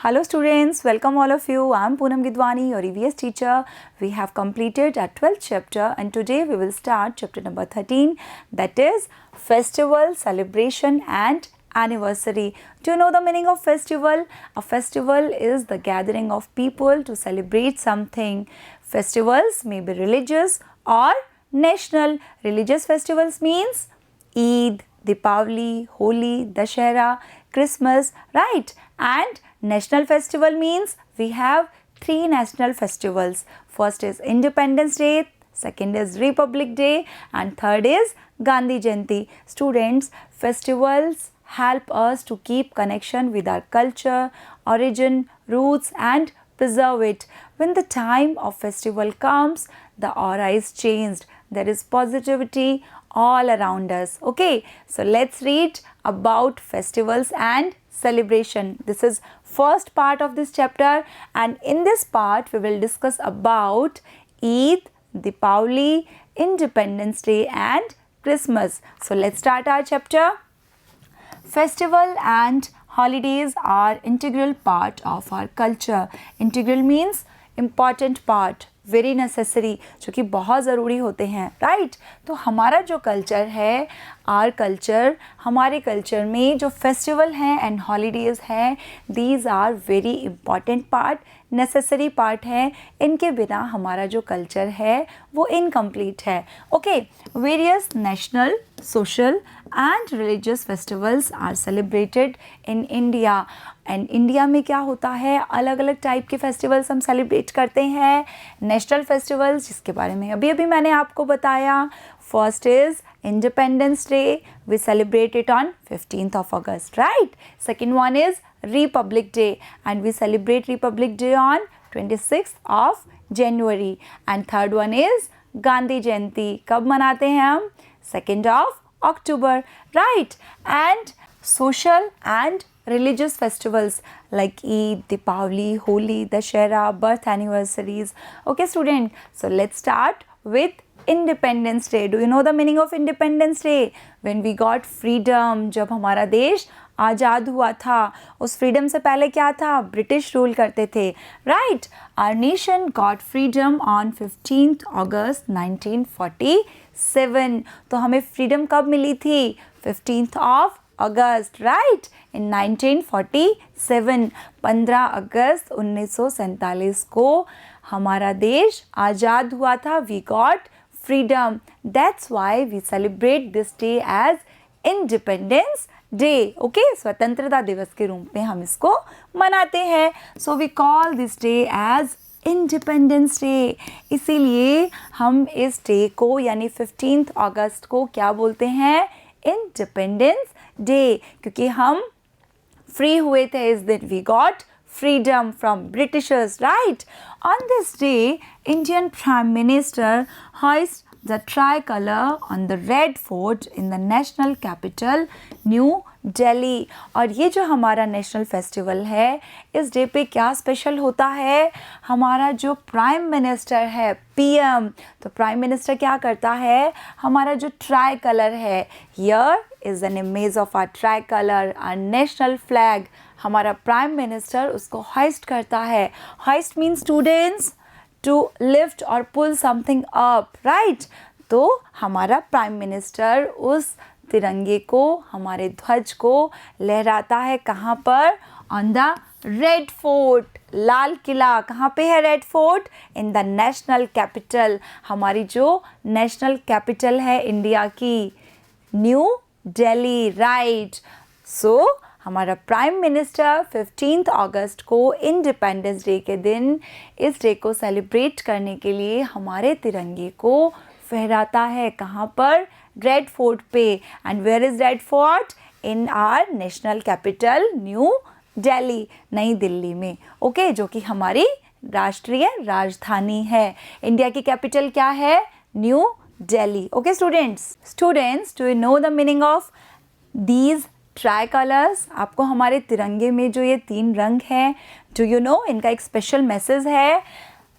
Hello students, welcome all of you. I am Poonam Gidwani, your EVS teacher. We have completed our 12th chapter and today we will start chapter number 13, that is festival, celebration and anniversary. Do you know the meaning of festival? A festival is the gathering of people to celebrate something. Festivals may be religious or national. Religious festivals means Eid, Deepavali, Holi, Dashera, Christmas, right? And national festival means we have three national festivals. First is Independence Day, second is Republic Day and third is Gandhi Jayanti. Students, festivals help us to keep connection with our culture, origin, roots and preserve it. When the time of festival comes, the aura is changed. There is positivity all around us. Okay, so let's read about festivals and celebration. This is first part of this chapter and in this part we will discuss about Eid, Deepavali, Independence Day and Christmas. So let's start our chapter. Festival and holidays are integral part of our culture. Integral means important part, very necessary, जो कि बहुत ज़रूरी होते हैं, right? तो हमारा जो culture है, आर कल्चर, हमारे कल्चर में जो फेस्टिवल हैं एंड हॉलीडेज़ हैं, these are very important part, necessary part है. इनके बिना हमारा जो कल्चर है वो इनकम्प्लीट है. Okay, various national, social and religious festivals are celebrated in India. And India में क्या होता है, अलग अलग टाइप के फेस्टिवल्स हम सेलिब्रेट करते हैं. नेशनल फेस्टिवल्स, जिसके बारे में अभी अभी मैंने आपको बताया. First is Independence Day, we celebrate it on 15th of August, right? Second one is Republic Day and we celebrate Republic Day on 26th of January. And third one is Gandhi Jayanti. कब मनाते हैं हम? 2nd of October, right? And social and religious festivals like Eid, Deepavali, Holi, Dashera, birth anniversaries. Okay student, so let's start with Independence Day. Do you know the meaning of Independence Day? When we got freedom, जब हमारा देश आज़ाद हुआ था. उस freedom से पहले क्या था? ब्रिटिश रूल करते थे, right? Our nation got freedom on 15th August 1947. तो हमें फ्रीडम कब मिली थी? 15th of August, right? इन 1947, 15 अगस्त 1947 को हमारा देश आज़ाद हुआ था. We got freedom. That's why we celebrate this day as Independence Day. Okay, स्वतंत्रता दिवस के रूप में हम इसको मनाते हैं. So we call this day as Independence Day. इसीलिए हम इस डे को यानी 15th अगस्त को क्या बोलते हैं? Independence Day. क्योंकि हम फ्री हुए थे इस दिन. We got freedom from Britishers, right? On this day, Indian Prime Minister hoists the tricolor on the Red Fort in the national capital, New Delhi. और ये जो हमारा नेशनल फेस्टिवल है, इस डे पे क्या स्पेशल होता है? हमारा जो प्राइम मिनिस्टर है, पीएम, तो प्राइम मिनिस्टर क्या करता है? हमारा जो ट्राई कलर है, here is an image of our tricolour, our national flag, हमारा प्राइम मिनिस्टर उसको हाइस्ट करता है. Hoist mean students to lift और पुल समथिंग अप, राइट? तो हमारा प्राइम मिनिस्टर उस तिरंगे को, हमारे ध्वज को लहराता है. कहाँ पर? On the red fort, Lal Qila. कहाँ पे है red Fort? In the national capital. हमारी जो नेशनल कैपिटल है इंडिया की, न्यू दिल्ली, राइट? सो हमारा प्राइम मिनिस्टर 15th अगस्त को इंडिपेंडेंस डे के दिन इस डे को सेलिब्रेट करने के लिए हमारे तिरंगे को फहराता है. कहाँ पर? रेड फोर्ट पे. And where is Red Fort? In our national capital new Delhi, नई दिल्ली में. ओके, जो कि हमारी राष्ट्रीय राजधानी है. इंडिया की कैपिटल क्या है? New Delhi. Okay students, do you know the meaning of these try colours? आपको हमारे तिरंगे में जो ये तीन रंग हैं, डू यू नो इनका एक स्पेशल मैसेज है?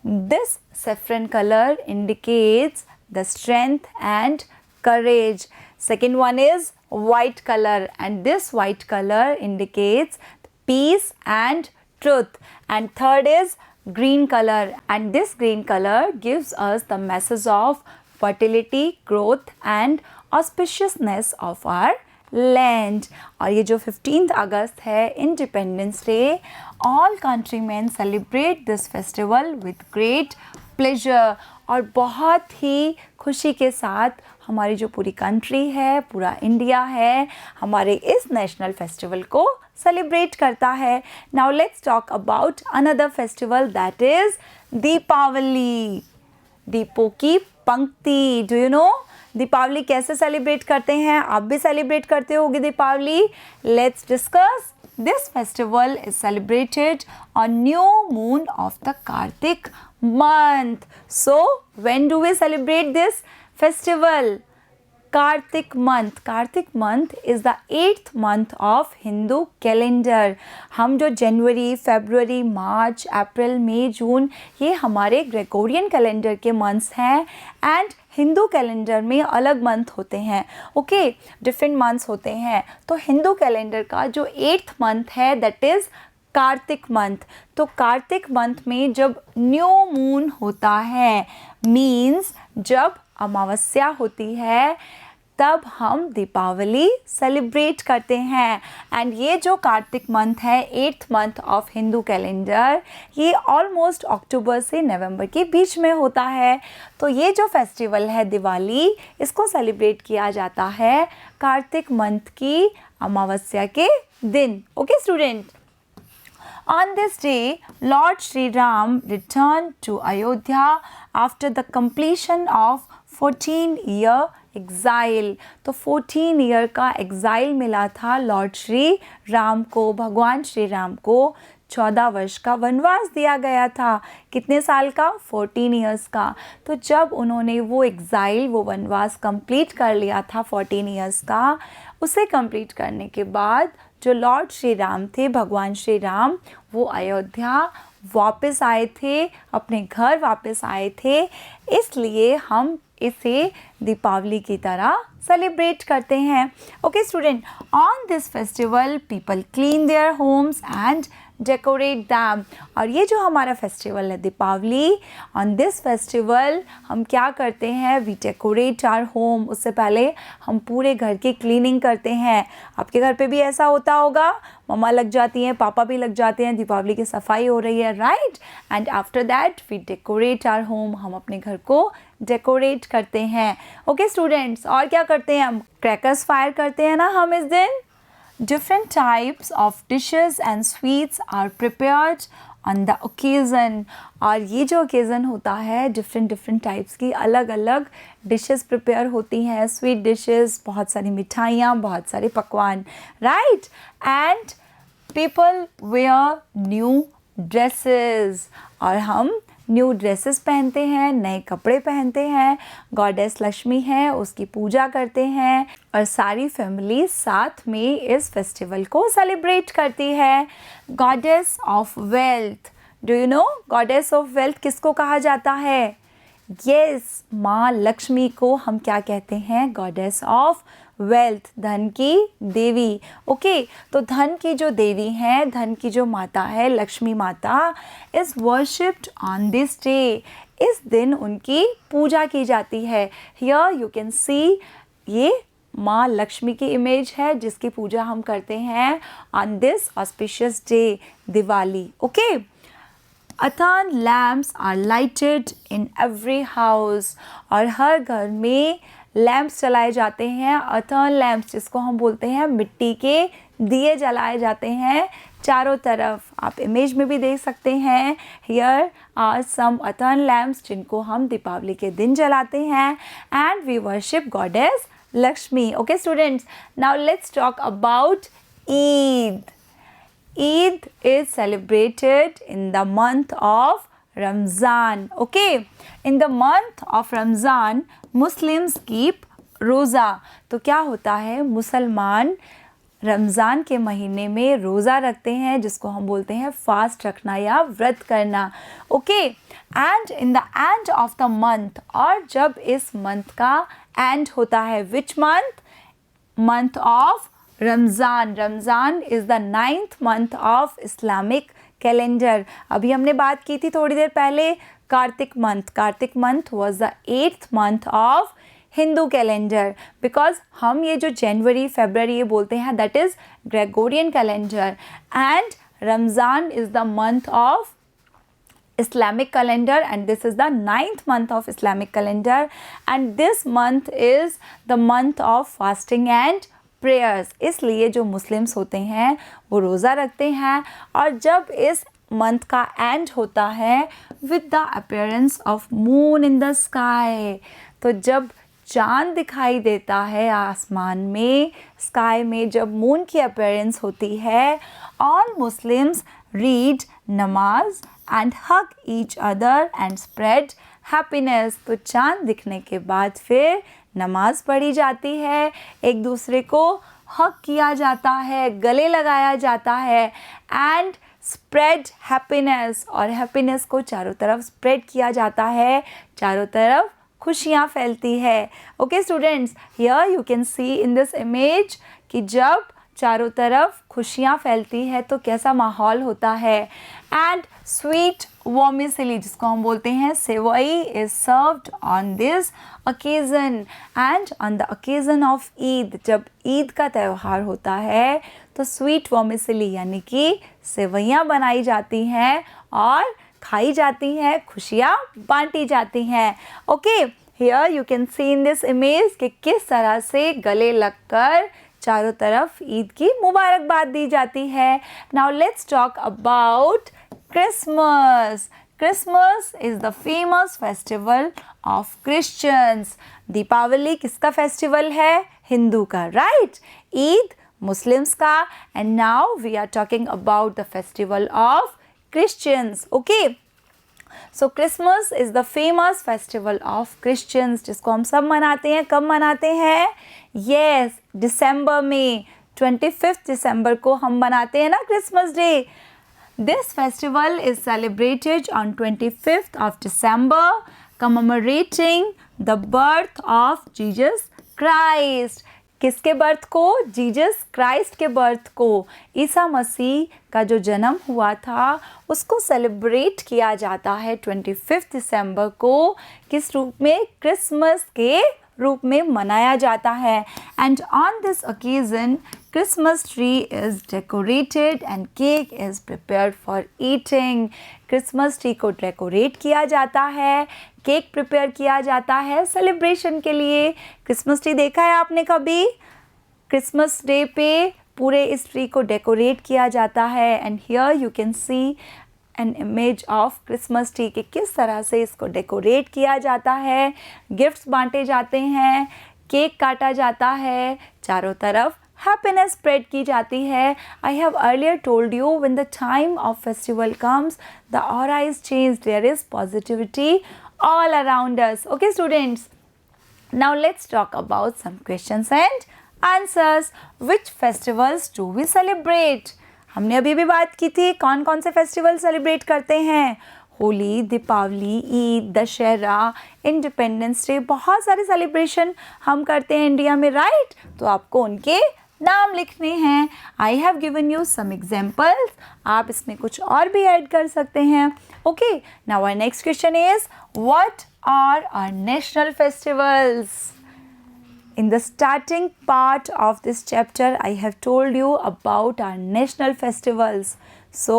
This saffron colour indicates the strength and courage. Second one is white color and this white color indicates peace and truth, and third is green color, and this green color gives us the message of fertility, growth and auspiciousness of our land. और ये जो 15th अगस्त है independence day, all countryman celebrate this festival with great pleasure. और बहुत ही खुशी के साथ हमारी जो पूरी कंट्री है, पूरा इंडिया है, हमारे इस नेशनल फेस्टिवल को सेलिब्रेट करता है। Now let's talk about another festival that is Deepawali, दीपों की पंक्ति। डू यू नो दीपावली कैसे सेलिब्रेट करते हैं? आप भी सेलिब्रेट करते होगे Deepawali. Let's discuss. This festival is celebrated on new moon of the Kartik month. So when do we celebrate this festival? Kartik month. Kartik month is the 8th month of Hindu calendar. हम जो जनवरी, फरवरी, मार्च, अप्रैल, मई, जून ये हमारे Gregorian calendar के months हैं and Hindu calendar में अलग month होते हैं। ओके, डिफरेंट मंथ्स होते हैं। तो हिंदू कैलेंडर का जो 8th मंथ है दैट इज़ कार्तिक मंथ। तो कार्तिक मंथ में जब न्यू मून होता है, मीन्स जब अमावस्या होती है, तब हम दीपावली सेलिब्रेट करते हैं। एंड ये जो कार्तिक मंथ है, 8th month of Hindu calendar, ये ऑलमोस्ट अक्टूबर से नवंबर के बीच में होता है। तो ये जो फेस्टिवल है दिवाली, इसको सेलिब्रेट किया जाता है कार्तिक मंथ की अमावस्या के दिन। Okay student, on this day, Lord Shri Ram returned to Ayodhya after the completion of 14-year exile. तो 14 ईयर का एग्ज़ाइल मिला था लॉर्ड श्री राम को, भगवान श्री राम को 14 वर्ष का वनवास दिया गया था। कितने साल का? 14 ईयर्स का। तो जब उन्होंने वो एग्ज़ाइल, वो वनवास कंप्लीट कर लिया था 14 ईयर्स का, उसे कंप्लीट करने के बाद जो लॉर्ड श्री राम थे, भगवान श्री राम, वो अयोध्या वापस आए थे, अपने घर वापस आए थे। इसलिए हम इसे दीपावली की तरह सेलिब्रेट करते हैं। Okay student, on this festival people clean their homes and decorate them. और ये जो हमारा फेस्टिवल है दीपावली, ऑन दिस फेस्टिवल हम क्या करते हैं? We decorate our home. उससे पहले हम पूरे घर की क्लीनिंग करते हैं। आपके घर पे भी ऐसा होता होगा, मम्मा लग जाती हैं, पापा भी लग जाते हैं, दीपावली की सफाई हो रही है, right? And after that we decorate our home. हम अपने घर को डेकोरेट करते हैं। ओके स्टूडेंट्स, और क्या करते हैं? हम क्रैकर्स फायर करते हैं ना हम इस दिन। Different types of dishes and sweets are prepared on the occasion. और ये जो occasion होता है, different types की अलग अलग dishes prepare होती हैं, sweet dishes, बहुत सारी मिठाइयाँ, बहुत सारे पकवान, right? And people wear new dresses। और हम न्यू ड्रेसेस पहनते हैं, नए कपड़े पहनते हैं, गॉडेस लक्ष्मी है उसकी पूजा करते हैं और सारी फैमिली साथ में इस फेस्टिवल को सेलिब्रेट करती है। Goddess of wealth, do you know goddess of wealth किसको कहा जाता है? यस, माँ लक्ष्मी को हम क्या कहते हैं? गॉडेस ऑफ वेल्थ, धन की देवी। ओके, तो धन की जो देवी हैं, धन की जो माता है, लक्ष्मी माता, is worshipped on this day. इस दिन उनकी पूजा की जाती है। हियर यू कैन सी, ये माँ लक्ष्मी की इमेज है जिसकी पूजा हम करते हैं on this auspicious day, Diwali. Okay, अथर्न lamps are lighted in every house. और हर घर में लैम्प्स जलाए जाते हैं। अथर्न लैम्प्स, जिसको हम बोलते हैं मिट्टी के दिए, जलाए जाते हैं चारों तरफ। आप इमेज में भी देख सकते हैं। हियर आर सम अथर्न लैम्प्स जिनको हम दीपावली के दिन जलाते हैं and we worship goddess Lakshmi. Okay students, now let's talk about Eid. Eid is celebrated in the month of Ramzan. Okay, in the month of Ramzan, Muslims keep रोज़ा। तो क्या होता है? मुसलमान रमज़ान के महीने में रोज़ा रखते हैं, जिसको हम बोलते हैं फास्ट रखना या व्रत करना। Okay, and in the end of the month, और जब इस मंथ का एंड होता है, which month? Month of Ramzan. Ramzan is the 9th month of Islamic calendar. अभी हमने बात की थी थोड़ी देर पहले Kartik month. Kartik month was the 8th month of Hindu calendar, because हम ये जो जनवरी फरवरी ये बोलते हैं that is Gregorian calendar, and Ramzan is the month of Islamic calendar, and this is the 9th month of Islamic calendar, and this month is the month of fasting and prayers. इसलिए जो Muslims होते हैं वो रोज़ा रखते हैं, और जब इस मंथ का एंड होता है with the appearance of moon in the sky, तो जब चाँद दिखाई देता है आसमान में, स्काई में जब मून की अपीयरेंस होती है, ऑल मुस्लिम्स रीड नमाज and hug each other and spread happiness. तो चाँद दिखने के बाद फिर नमाज पढ़ी जाती है, एक दूसरे को हग किया जाता है, गले लगाया जाता है, एंड स्प्रेड हैप्पीनेस, और हैप्पीनेस को चारों तरफ स्प्रेड किया जाता है, चारों तरफ खुशियाँ फैलती है. Okay students, here you can C in this image कि जब चारों तरफ खुशियाँ फैलती है तो कैसा माहौल होता है. एंड स्वीट वर्मिसेली, जिसको हम बोलते हैं sevai, is served on this occasion, and on the occasion of Eid, जब ईद का त्यौहार होता है तो स्वीट वर्मिसेली यानी कि सेवइयाँ बनाई जाती हैं और खाई जाती हैं, खुशियाँ बांटी जाती हैं. Okay, here you can C in this image कि किस तरह से गले लगकर चारों तरफ ईद की मुबारकबाद दी जाती है. Now let's talk about Christmas. Christmas is the famous festival of Christians. Deepawali किसका फेस्टिवल है? हिंदू का, राइट? ईद मुस्लिम्स का, and now we are talking about the festival of Christians. Okay, so Christmas is the famous festival of Christians, जिसको हम सब मनाते हैं. कब मनाते हैं? Yes, दिसंबर में 25th दिसंबर को हम मनाते हैं ना Christmas day. This festival is celebrated on 25th of December, commemorating the birth of Jesus Christ. किसके बर्थ को? जीसस क्राइस्ट के बर्थ को. ईसा मसीह का जो जन्म हुआ था उसको सेलिब्रेट किया जाता है 25 दिसंबर को. किस रूप में? क्रिसमस के रूप में मनाया जाता है. And on this occasion Christmas tree is decorated and cake is prepared for eating. Christmas tree को डेकोरेट किया जाता है, केक प्रिपेयर किया जाता है सेलिब्रेशन के लिए. क्रिसमस ट्री देखा है आपने कभी? क्रिसमस डे पे पूरे इस ट्री को डेकोरेट किया जाता है. And here you can see an image of Christmas tree कि किस तरह से इसको डेकोरेट किया जाता है, गिफ्ट्स बांटे जाते हैं, केक काटा जाता है, चारों तरफ हैप्पीनेस स्प्रेड की जाती है. I have earlier told you when the time of festival comes the aura is change, there is positivity all around us. Okay students, now let's talk about some questions and answers. Which festivals do we celebrate? हमने अभी भी बात की थी कौन कौन से festival celebrate करते हैं. होली, दीपावली, ईद, दशहरा, इंडिपेंडेंस डे, बहुत सारे सेलिब्रेशन हम करते हैं इंडिया में, राइट? तो आपको उनके नाम लिखने हैं. I have given you some examples, आप इसमें कुछ और भी ऐड कर सकते हैं. Okay, now our next question is what are our national festivals? In the starting part of this chapter, I have told you about our national festivals. So,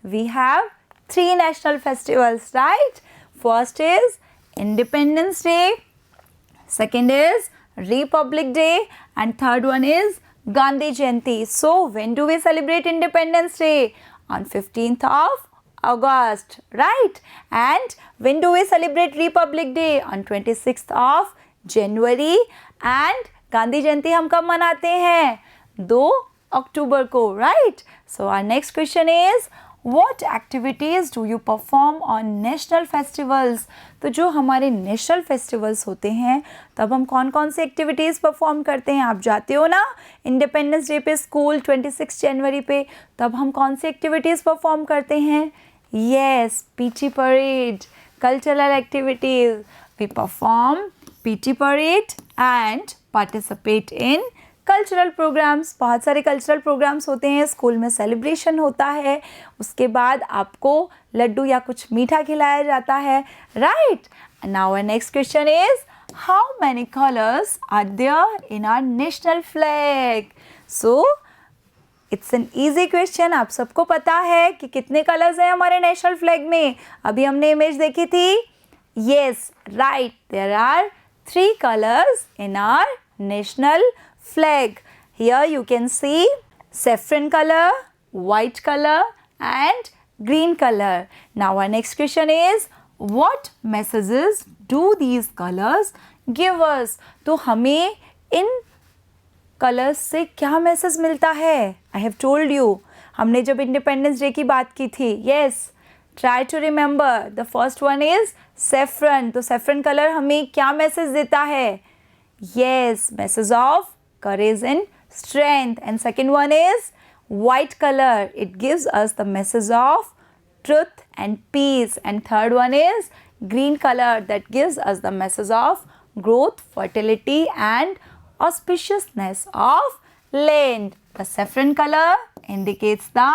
we have 3 national festivals, right? First is Independence Day, second is Republic Day, and third one is Gandhi Jayanti. So, when do we celebrate Independence Day? On 15th of August, right? And when do we celebrate Republic Day? On 26th of January. And Gandhi Jayanti हम कब मनाते हैं? 2 अक्टूबर को, right? So, our next question is what activities do you perform on national festivals? तो जो हमारे national festivals होते हैं तब हम कौन कौन से एक्टिविटीज़ परफॉर्म करते हैं? आप जाते हो ना इंडिपेंडेंस डे पे स्कूल 26 जनवरी पे, तब हम कौन सी एक्टिविटीज़ परफॉर्म करते हैं? Yes, PT parade, cultural activities. We perform PT parade and participate in cultural programmes, बहुत सारे कल्चरल प्रोग्राम्स होते हैं, स्कूल में सेलिब्रेशन होता है, उसके बाद आपको लड्डू या कुछ मीठा खिलाया जाता है, right. Now our next question is how many colours are there in our national flag. So it's an easy question, आप सबको पता है कि कितने कलर्स हैं हमारे नेशनल फ्लैग में। अभी हमने इमेज देखी थी, yes right, there are 3 colors in our national flag. Here you can see saffron color, white color and green color. Now our next question is what messages do these colors give us? तो हमें इन colours से क्या message मिलता है? I have told you, हमने जब independence day की बात की थी, yes try to remember, the first one is saffron. तो सेफ्रन कलर हमें क्या मैसेज देता है? Yes, message of courage and strength. And second one is white colour, it gives us the message of truth and peace. And third one is green color, that gives us the message of growth, fertility and auspiciousness of land. The saffron color indicates the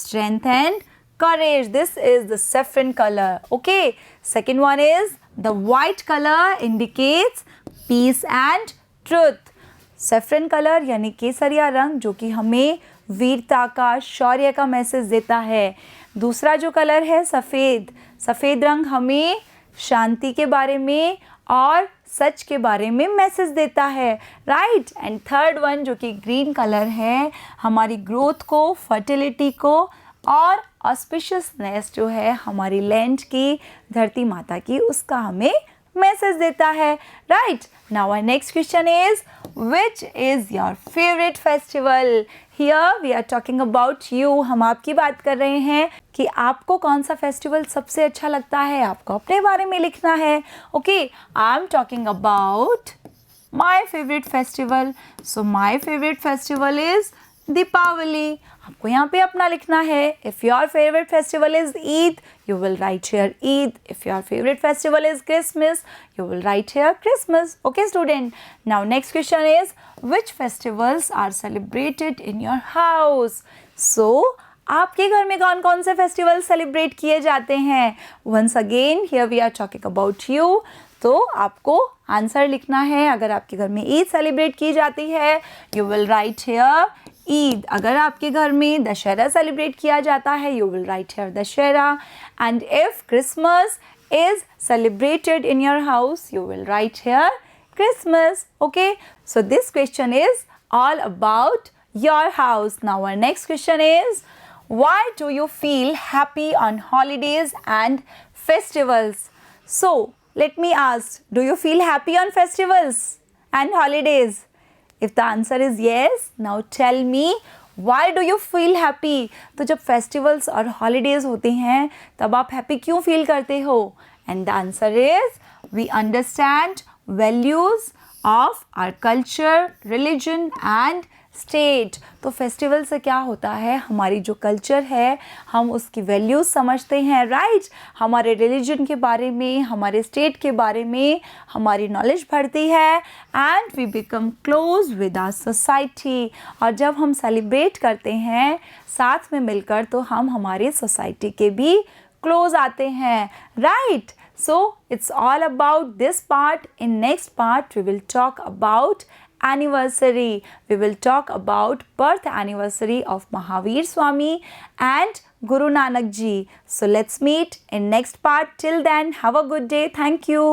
strength and courage. This is the saffron color. Okay. Second one is the white color indicates peace and truth. Saffron color यानी केसरिया रंग जो कि हमें वीरता का, शौर्य का message देता है। दूसरा जो कलर है सफ़ेद, सफ़ेद रंग हमें शांति के बारे में और सच के बारे में मैसेज देता है, राइट। एंड थर्ड वन जो कि ग्रीन कलर है, हमारी ग्रोथ को, फर्टिलिटी को और ऑस्पिशियसनेस जो है हमारी लैंड की, धरती माता की, उसका हमें मैसेज देता है, right. Now our next question is which is your favourite festival. Here we are talking about you, हम आपकी बात कर रहे हैं कि आपको कौन सा फेस्टिवल सबसे अच्छा लगता है, आपको अपने बारे में लिखना है। Okay, I am talking about my favourite festival. So my favourite festival is Deepawali. आपको यहाँ पे अपना लिखना है। If your favourite festival is Eid, you will write here Eid. If your favorite festival is Christmas, you will write here Christmas. Okay, student. Now, next question is, which festivals are celebrated in your house? So, आपके घर में कौन कौन से festival celebrate किए जाते हैं? Once again, here we are talking about you. तो आपको आंसर लिखना है। अगर आपके घर में ईद सेलिब्रेट की जाती है, you will write here Eid. अगर आपके घर में दशहरा सेलिब्रेट किया जाता है, you will write here Dussehra. And if Christmas is celebrated in your house, you will write here Christmas. Okay, so this question is all about your house. Now our next question is, why do you feel happy on holidays and festivals? So let me ask, do you feel happy on festivals and holidays? If the answer is yes, now tell me, why do you feel happy? तो जब festivals और holidays होते हैं तब आप happy क्यों feel करते हो? And the answer is, we understand values of our culture, religion and state. तो फेस्टिवल से क्या होता है, हमारी जो कल्चर है हम उसकी वैल्यूज़ समझते हैं, राइट। हमारे रिलीजन के बारे में, हमारे स्टेट के बारे में हमारी नॉलेज बढ़ती है and we become close with our society. और जब हम सेलिब्रेट करते हैं साथ में मिलकर तो हम हमारी सोसाइटी के भी क्लोज आते हैं, right. So it's all about this part. In next part we will talk about anniversary. We will talk about birth anniversary of Mahavir Swami and Guru Nanak Ji. So let's meet in next part. Till then, have a good day. Thank you.